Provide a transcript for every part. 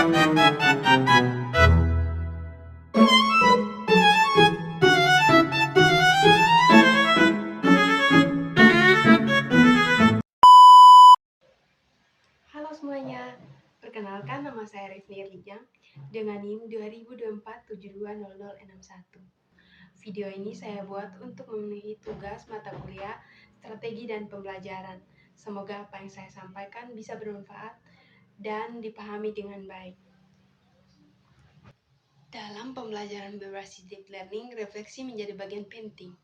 Halo semuanya, perkenalkan nama saya Rifni Erlijang dengan NIM 2024720061. Video ini saya buat untuk memenuhi tugas mata kuliah strategi dan pembelajaran. Semoga apa yang saya sampaikan bisa bermanfaat dan dipahami dengan baik. Dalam pembelajaran berbasis deep learning, refleksi menjadi bagian penting.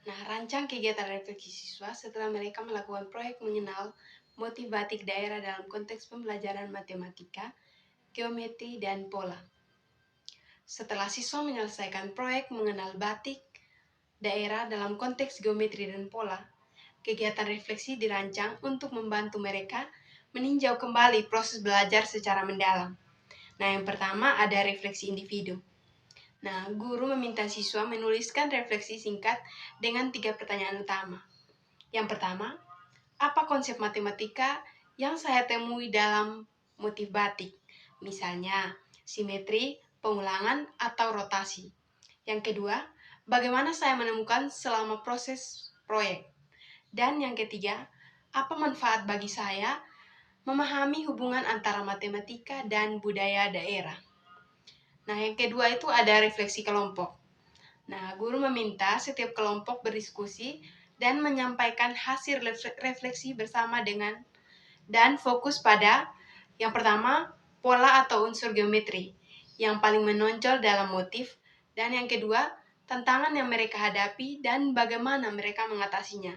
Nah, rancang kegiatan refleksi siswa setelah mereka melakukan proyek mengenal motif batik daerah dalam konteks pembelajaran matematika, geometri, dan pola. Setelah siswa menyelesaikan proyek mengenal batik daerah dalam konteks geometri dan pola, kegiatan refleksi dirancang untuk membantu mereka meninjau kembali proses belajar secara mendalam. Nah, yang pertama ada refleksi individu. Nah, guru meminta siswa menuliskan refleksi singkat dengan 3 pertanyaan utama. Yang pertama, apa konsep matematika yang saya temui dalam motif batik? Misalnya, simetri, pengulangan, atau rotasi. Yang kedua, bagaimana saya menemukan selama proses proyek? Dan yang ketiga, apa manfaat bagi saya memahami hubungan antara matematika dan budaya daerah? Nah, yang kedua itu ada refleksi kelompok. Nah, guru meminta setiap kelompok berdiskusi dan menyampaikan hasil refleksi bersama dengan dan fokus pada yang pertama, pola atau unsur geometri yang paling menonjol dalam motif, dan yang kedua, tantangan yang mereka hadapi dan bagaimana mereka mengatasinya.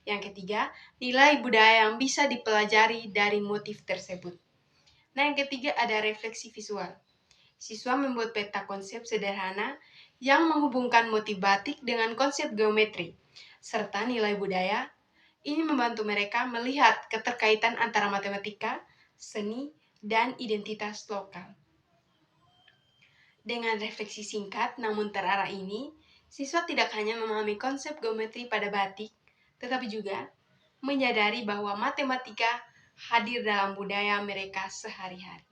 Yang ketiga, nilai budaya yang bisa dipelajari dari motif tersebut. Nah, yang ketiga ada refleksi visual. Siswa membuat peta konsep sederhana yang menghubungkan motif batik dengan konsep geometri, serta nilai budaya. Ini membantu mereka melihat keterkaitan antara matematika, seni, dan identitas lokal. Dengan refleksi singkat namun terarah ini, siswa tidak hanya memahami konsep geometri pada batik, tetapi juga menyadari bahwa matematika hadir dalam budaya mereka sehari-hari.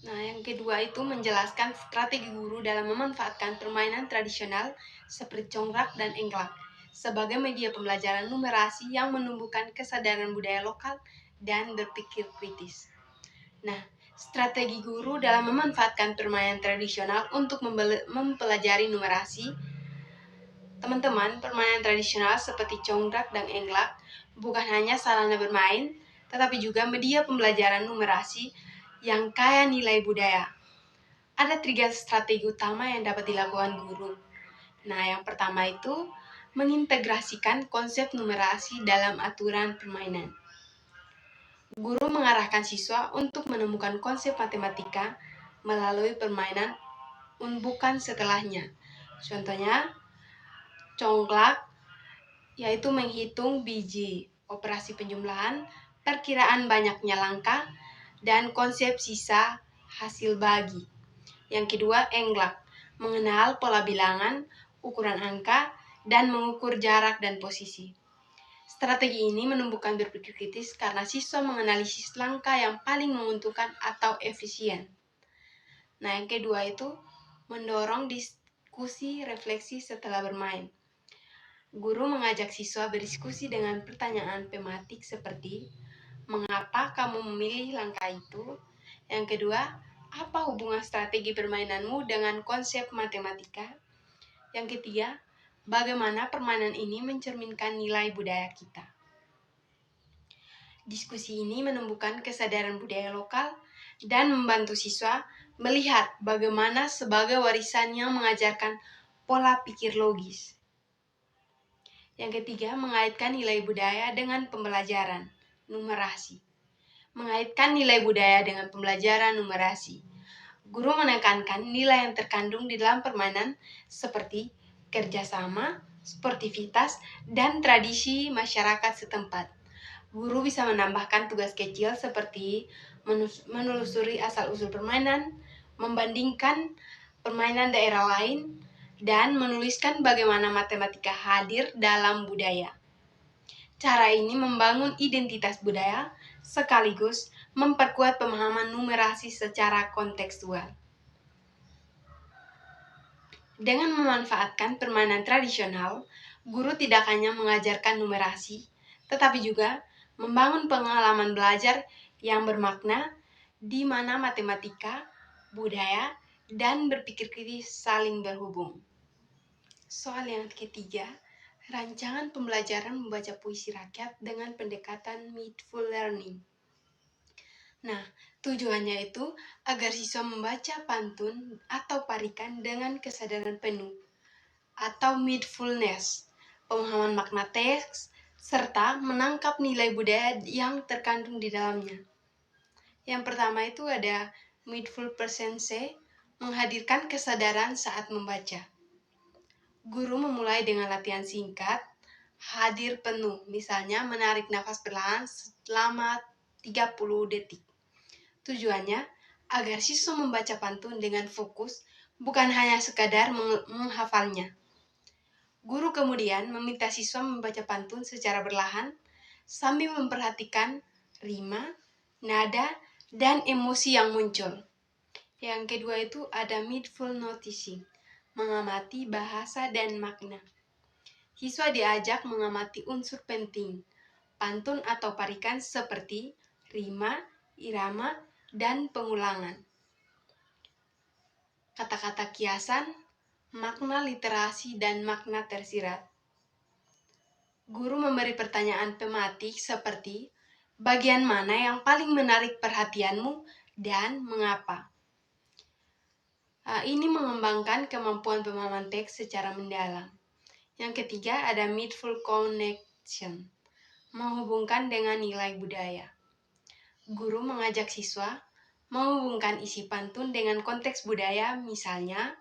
Nah, yang kedua itu menjelaskan strategi guru dalam memanfaatkan permainan tradisional seperti congklak dan engklak sebagai media pembelajaran numerasi yang menumbuhkan kesadaran budaya lokal dan berpikir kritis. Nah, strategi guru dalam memanfaatkan permainan tradisional untuk mempelajari numerasi. Teman-teman, permainan tradisional seperti congklak dan engklak bukan hanya sarana bermain, tetapi juga media pembelajaran numerasi yang kaya nilai budaya. Ada 3 strategi utama yang dapat dilakukan guru. Nah, yang pertama itu mengintegrasikan konsep numerasi dalam aturan permainan. Guru mengarahkan siswa untuk menemukan konsep matematika melalui permainan bukan setelahnya. Contohnya, congklak yaitu menghitung biji, operasi penjumlahan, perkiraan banyaknya langkah, dan konsep sisa hasil bagi. Yang kedua, engklak, mengenal pola bilangan, ukuran angka, dan mengukur jarak dan posisi. Strategi ini menumbuhkan berpikir kritis karena siswa menganalisis langkah yang paling menguntungkan atau efisien. Nah, yang kedua itu mendorong diskusi refleksi setelah bermain. Guru mengajak siswa berdiskusi dengan pertanyaan tematik seperti mengapa kamu memilih langkah itu? Yang kedua, apa hubungan strategi permainanmu dengan konsep matematika? Yang ketiga, bagaimana permainan ini mencerminkan nilai budaya kita? Diskusi ini menumbuhkan kesadaran budaya lokal dan membantu siswa melihat bagaimana sebagai warisan yang mengajarkan pola pikir logis. Yang ketiga, mengaitkan nilai budaya dengan pembelajaran numerasi. Mengaitkan nilai budaya dengan pembelajaran numerasi. Guru menekankan nilai yang terkandung di dalam permainan seperti kerjasama, sportivitas, dan tradisi masyarakat setempat. Guru bisa menambahkan tugas kecil seperti menelusuri asal-usul permainan, membandingkan permainan daerah lain, dan menuliskan bagaimana matematika hadir dalam budaya. Cara ini membangun identitas budaya sekaligus memperkuat pemahaman numerasi secara kontekstual. Dengan memanfaatkan permainan tradisional, guru tidak hanya mengajarkan numerasi, tetapi juga membangun pengalaman belajar yang bermakna di mana matematika, budaya, dan berpikir kritis saling berhubung. Soal yang ketiga, rancangan pembelajaran membaca puisi rakyat dengan pendekatan mindful learning. Nah, tujuannya itu agar siswa membaca pantun atau parikan dengan kesadaran penuh atau mindfulness, pemahaman makna teks, serta menangkap nilai budaya yang terkandung di dalamnya. Yang pertama itu ada mindful presence, menghadirkan kesadaran saat membaca. Guru memulai dengan latihan singkat, hadir penuh, misalnya menarik nafas perlahan selama 30 detik. Tujuannya agar siswa membaca pantun dengan fokus, bukan hanya sekadar menghafalnya. Guru kemudian meminta siswa membaca pantun secara berlahan sambil memperhatikan rima, nada, dan emosi yang muncul. Yang kedua itu ada mindful noticing, mengamati bahasa dan makna. Siswa diajak mengamati unsur penting, pantun atau parikan seperti rima, irama, dan pengulangan. Kata-kata kiasan, makna literasi, dan makna tersirat. Guru memberi pertanyaan tematik seperti, bagian mana yang paling menarik perhatianmu dan mengapa? Ini mengembangkan kemampuan pemahaman teks secara mendalam. Yang ketiga ada mindful connection, menghubungkan dengan nilai budaya. Guru mengajak siswa menghubungkan isi pantun dengan konteks budaya, misalnya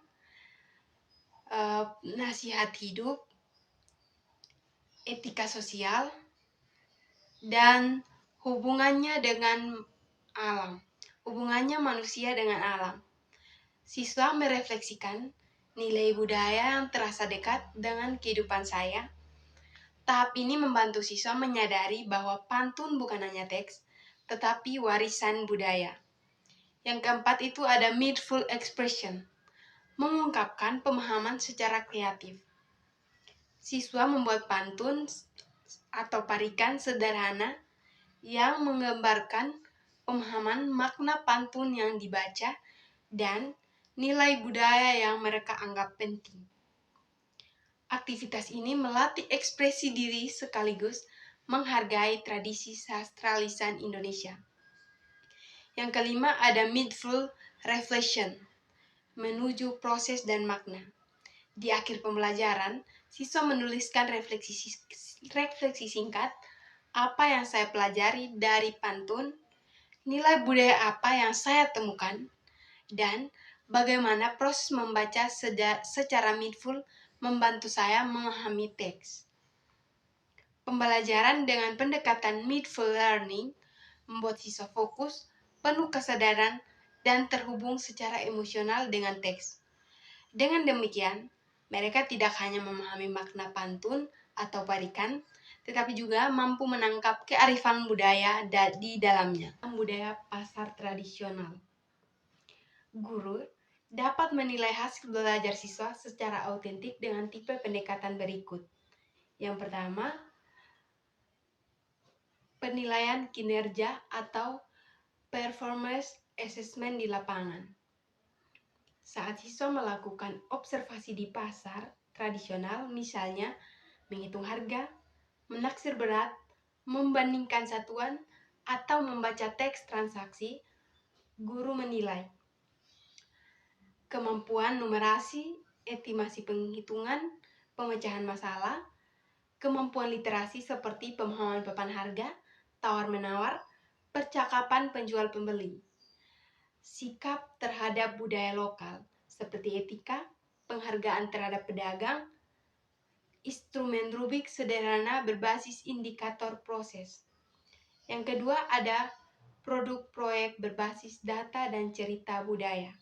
nasihat hidup, etika sosial, dan hubungannya dengan alam, hubungannya manusia dengan alam. Siswa merefleksikan nilai budaya yang terasa dekat dengan kehidupan saya. Tahap ini membantu siswa menyadari bahwa pantun bukan hanya teks, tetapi warisan budaya. Yang keempat itu ada mindful expression, mengungkapkan pemahaman secara kreatif. Siswa membuat pantun atau parikan sederhana yang menggambarkan pemahaman makna pantun yang dibaca dan nilai budaya yang mereka anggap penting. Aktivitas ini melatih ekspresi diri sekaligus menghargai tradisi sastra lisan Indonesia. Yang kelima ada mindful reflection, menuju proses dan makna. Di akhir pembelajaran, siswa menuliskan refleksi singkat, apa yang saya pelajari dari pantun, nilai budaya apa yang saya temukan, dan bagaimana proses membaca secara mindful membantu saya memahami teks. Pembelajaran dengan pendekatan mindful learning membuat siswa fokus, penuh kesadaran, dan terhubung secara emosional dengan teks. Dengan demikian, mereka tidak hanya memahami makna pantun atau parikan, tetapi juga mampu menangkap kearifan budaya di dalamnya. Budaya pasar tradisional. Guru dapat menilai hasil belajar siswa secara autentik dengan tipe pendekatan berikut. Yang pertama, penilaian kinerja atau performance assessment di lapangan. Saat siswa melakukan observasi di pasar tradisional, misalnya menghitung harga, menaksir berat, membandingkan satuan, atau membaca teks transaksi, guru menilai kemampuan numerasi, estimasi penghitungan, pemecahan masalah, kemampuan literasi seperti pemahaman papan harga, tawar-menawar, percakapan penjual-pembeli, sikap terhadap budaya lokal seperti etika, penghargaan terhadap pedagang, instrumen Rubik sederhana berbasis indikator proses. Yang kedua ada produk proyek berbasis data dan cerita budaya.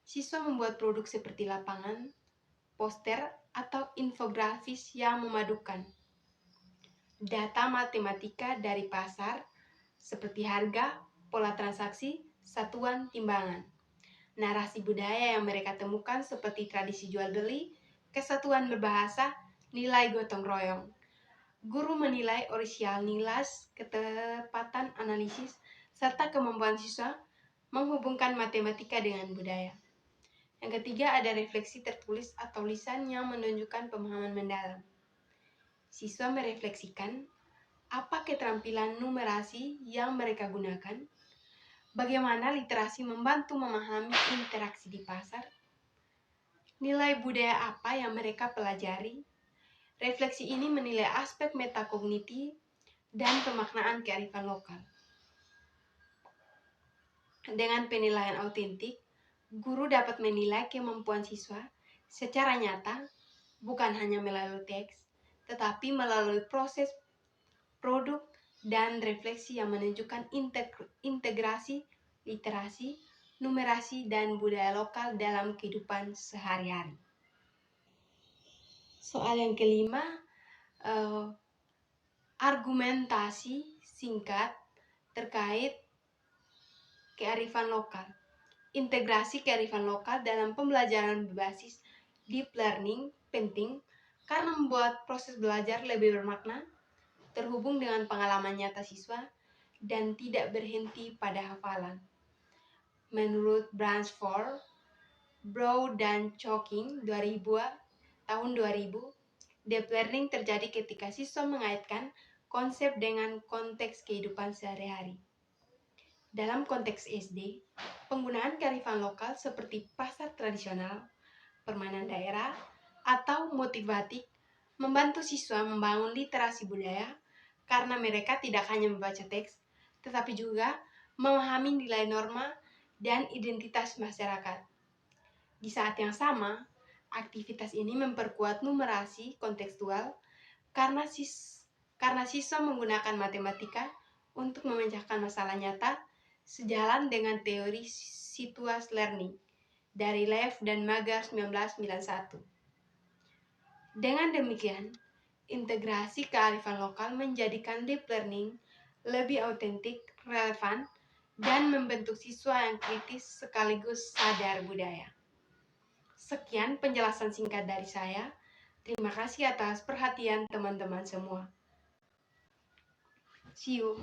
Siswa membuat produk seperti lapangan, poster, atau infografis yang memadukan data matematika dari pasar seperti harga, pola transaksi, satuan timbangan. Narasi budaya yang mereka temukan seperti tradisi jual beli, kesatuan berbahasa, nilai gotong royong. Guru menilai orisinalitas, ketepatan analisis, serta kemampuan siswa menghubungkan matematika dengan budaya. Yang ketiga ada refleksi tertulis atau lisan yang menunjukkan pemahaman mendalam. Siswa merefleksikan apa keterampilan numerasi yang mereka gunakan, bagaimana literasi membantu memahami interaksi di pasar, nilai budaya apa yang mereka pelajari. Refleksi ini menilai aspek metakognitif dan pemaknaan kearifan lokal. Dengan penilaian autentik, guru dapat menilai kemampuan siswa secara nyata, bukan hanya melalui teks, tetapi melalui proses produk dan refleksi yang menunjukkan integrasi literasi, numerasi, dan budaya lokal dalam kehidupan sehari-hari. Soal yang kelima, argumentasi singkat terkait kearifan lokal. Integrasi kearifan lokal dalam pembelajaran berbasis deep learning penting karena membuat proses belajar lebih bermakna, terhubung dengan pengalaman nyata siswa, dan tidak berhenti pada hafalan. Menurut Bransford, Brown dan Choking tahun 2000, deep learning terjadi ketika siswa mengaitkan konsep dengan konteks kehidupan sehari-hari. Dalam konteks SD, penggunaan kearifan lokal seperti pasar tradisional, permainan daerah, atau motif batik membantu siswa membangun literasi budaya karena mereka tidak hanya membaca teks, tetapi juga memahami nilai norma dan identitas masyarakat. Di saat yang sama, aktivitas ini memperkuat numerasi kontekstual karena siswa menggunakan matematika untuk memecahkan masalah nyata sejalan dengan teori situasi learning dari Lev dan Magar 1991. Dengan demikian, integrasi kearifan lokal menjadikan deep learning lebih autentik, relevan, dan membentuk siswa yang kritis sekaligus sadar budaya. Sekian penjelasan singkat dari saya. Terima kasih atas perhatian teman-teman semua. See you.